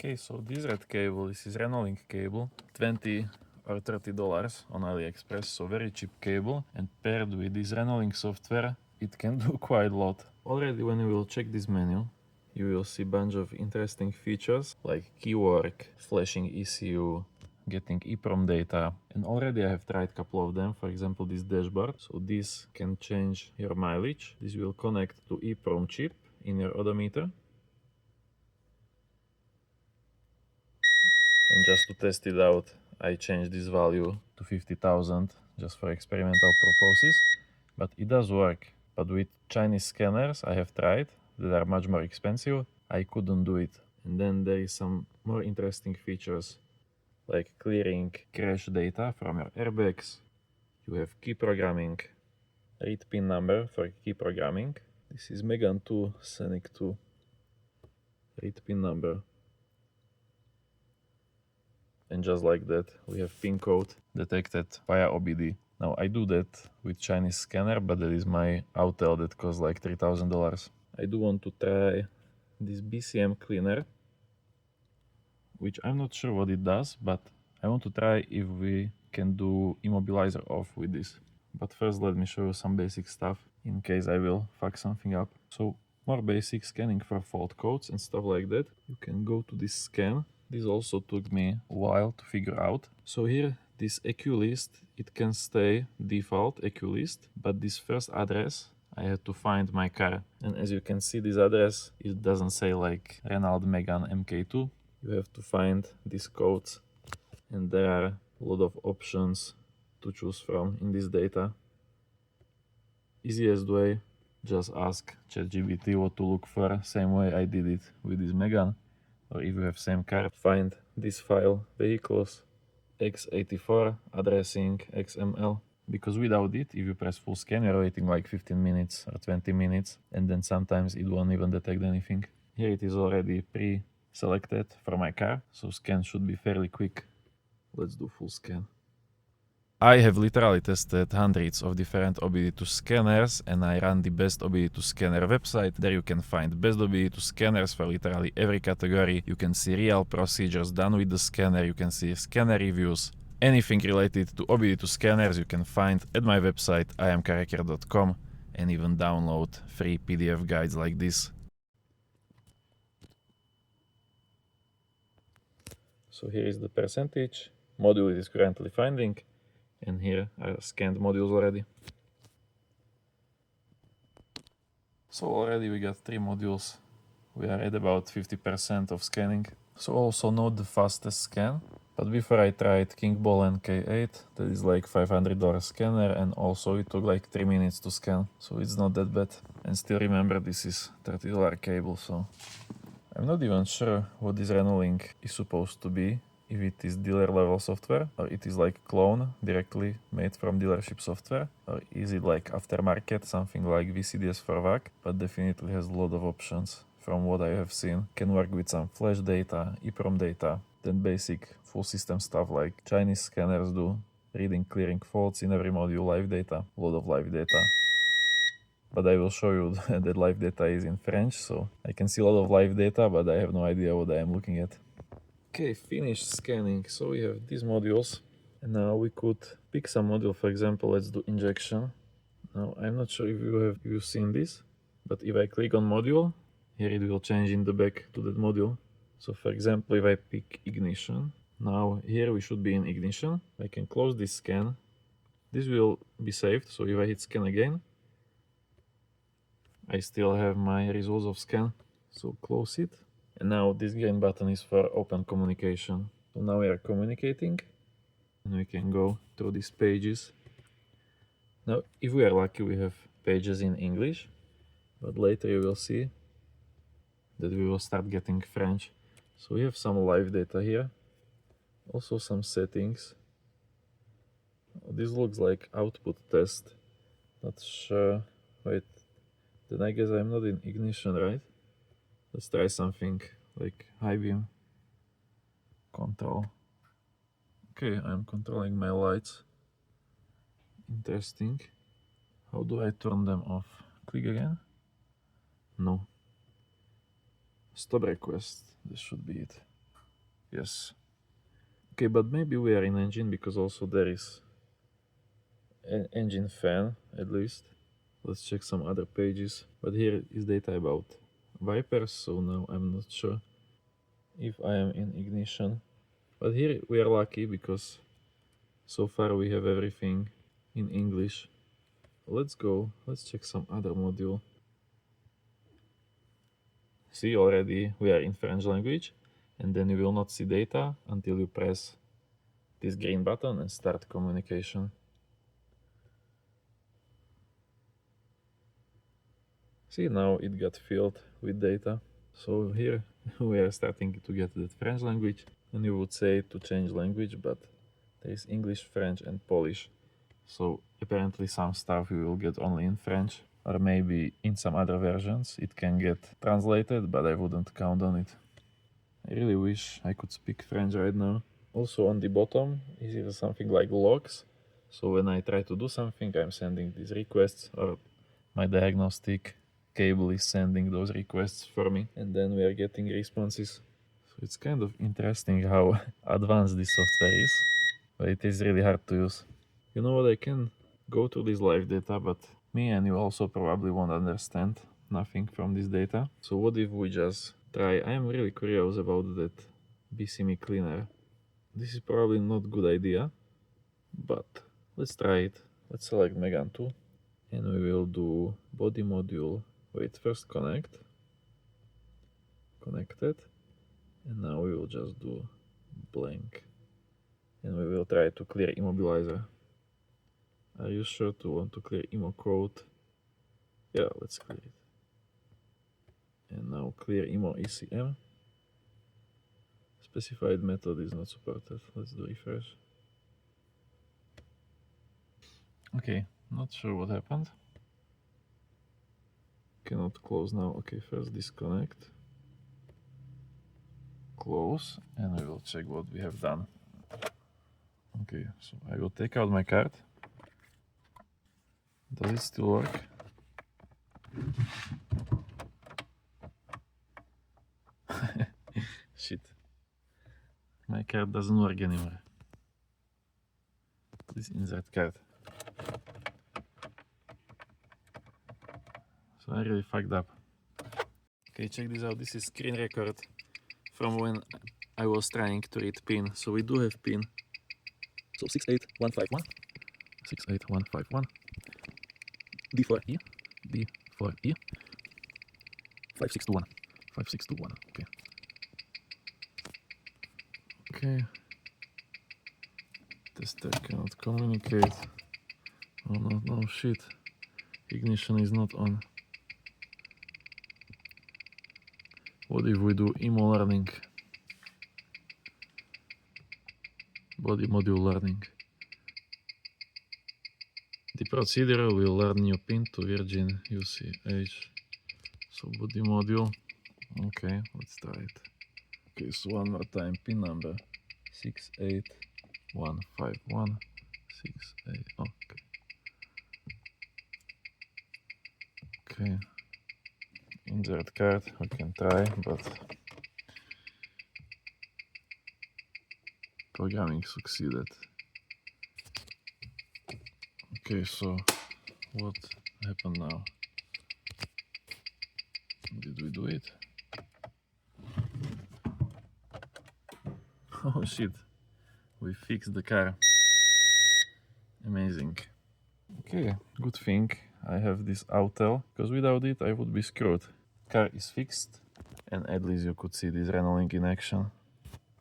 Okay, so this red cable, this is Renolink cable, $20 or $30 on AliExpress, so very cheap cable, and paired with this Renolink software, it can do quite a lot. Already when you will check this menu, you will see a bunch of interesting features like keywork, flashing ECU, getting EEPROM data, and already I have tried a couple of them, for example this dashboard. So this can change your mileage. This will connect to EEPROM chip in your odometer. And just to test it out, I changed this value to 50,000 just for experimental purposes. But it does work. But with Chinese scanners I have tried that are much more expensive, I couldn't do it. And then there is some more interesting features like clearing crash data from your airbags. You have key programming, read pin number for key programming. This is Megan 2 Scenic 2. Read pin number. And just like that, we have pin code detected via OBD. Now I do that with Chinese scanner, but that is my Autel that costs like $3,000. I do want to try this BCM cleaner, which I'm not sure what it does, but I want to try if we can do Immobilizer off with this. But first let me show you some basic stuff in case I will fuck something up. So more basic scanning for fault codes and stuff like that. You can go to this scan. This also took me a while to figure out. So here, this EQ list, it can stay default EQ list, but this first address, I had to find my car. And as you can see, this address, it doesn't say like Renault Megane MK2. You have to find these codes, and there are a lot of options to choose from in this data. Easiest way, just ask ChatGPT what to look for, same way I did it with this Megane. Or if you have same car, find this file, vehicles, x84, addressing, XML. Because without it, if you press full scan, you're waiting like 15 minutes or 20 minutes, and then sometimes it won't even detect anything. Here it is already pre-selected for my car, so scan should be fairly quick. Let's do full scan. I have literally tested hundreds of different OBD2 scanners, and I run the best OBD2 scanner website. There you can find best OBD2 scanners for literally every category. You can see real procedures done with the scanner, you can see scanner reviews. Anything related to OBD2 scanners you can find at my website iamcarhacker.com, and even download free PDF guides like this. So here is the percentage module it is currently finding. And here are scanned modules already. So already we got 3 modules. We are at about 50% of scanning. So also not the fastest scan. But before I tried Kingball and K8, that is like $500 scanner, and also it took like 3 minutes to scan. So it's not that bad. And still remember, this is $30 cable, so I'm not even sure what this Renolink is supposed to be. If it is dealer level software, or it is like clone directly made from dealership software, or is it like aftermarket, something like VCDS for VAC, but definitely has a lot of options from what I have seen. Can work with some flash data, EEPROM data, then basic full system stuff like Chinese scanners do, reading, clearing faults in every module, live data, a lot of live data. But I will show you that live data is in French, so I can see a lot of live data, but I have no idea what I am looking at. Okay, finished scanning. So we have these modules, and now we could pick some module. For example, let's do injection. Now I'm not sure if you've seen this, but if I click on module, here it will change in the back to that module. So for example, if I pick ignition, now here we should be in ignition. I can close this scan. This will be saved, so if I hit scan again, I still have my results of scan. So close it. And now this green button is for open communication. So now we are communicating, and we can go through these pages. Now, if we are lucky, we have pages in English, but later you will see that we will start getting French. So we have some live data here, also some settings. This looks like output test. Not sure. Wait, then I guess I'm not in ignition, right? Let's try something like high beam control. Okay, I'm controlling my lights. Interesting. How do I turn them off? Click again? No. Stop request. This should be it. Yes. Okay, but maybe we are in engine because also there is an engine fan at least. Let's check some other pages. But here is data about wipers, so now I'm not sure if I am in ignition. But here we are lucky because so far we have everything in English. Let's go, let's check some other module. See, already we are in French language, and then you will not see data until you press this green button and start communication. See, now it got filled with data. So here we are starting to get the French language, and you would say to change language, but there is English, French and Polish. So apparently some stuff you will get only in French, or maybe in some other versions it can get translated, but I wouldn't count on it. I really wish I could speak French right now. Also on the bottom is here something like logs. So when I try to do something, I'm sending these requests, or my diagnostic cable is sending those requests for me, and then we are getting responses. So it's kind of interesting how advanced this software is, but it is really hard to use. You know what, I can go to this live data, but me and you also probably won't understand nothing from this data. So what if we just try, I am really curious about that BCME cleaner. This is probably not a good idea, but let's try it. Let's select Megan 2 and we will do body module. Wait, first connected, and now we will just do blank, and we will try to clear Immobilizer. Are you sure to want to clear Immo code? Yeah, let's clear it. And now clear Immo ECM. Specified method is not supported. Let's do refresh. Okay, not sure what happened. Cannot close now. Okay, first disconnect. Close, and we will check what we have done. Okay, so I will take out my card. Does it still work? Shit. My card doesn't work anymore. Please insert card. So I really fucked up. Okay, check this out. This is screen record from when I was trying to read PIN. So we do have PIN. So 68151. 68151. D4E. D4E. 5621. 5621. Okay. Okay. Tester cannot communicate. Oh no, no shit. Ignition is not on. What if we do Immo learning? Body module learning. The procedure will learn new PIN to Virgin UCH. So body module. Okay, let's try it. Okay, so one more time. PIN number 68151. 68. Okay. Okay. Insert card. We can try, but programming succeeded. Okay, so what happened now? Did we do it? Oh shit, we fixed the car. Amazing. Okay, good thing I have this autel, because without it I would be screwed. Car is fixed, and at least you could see this Renolink in action.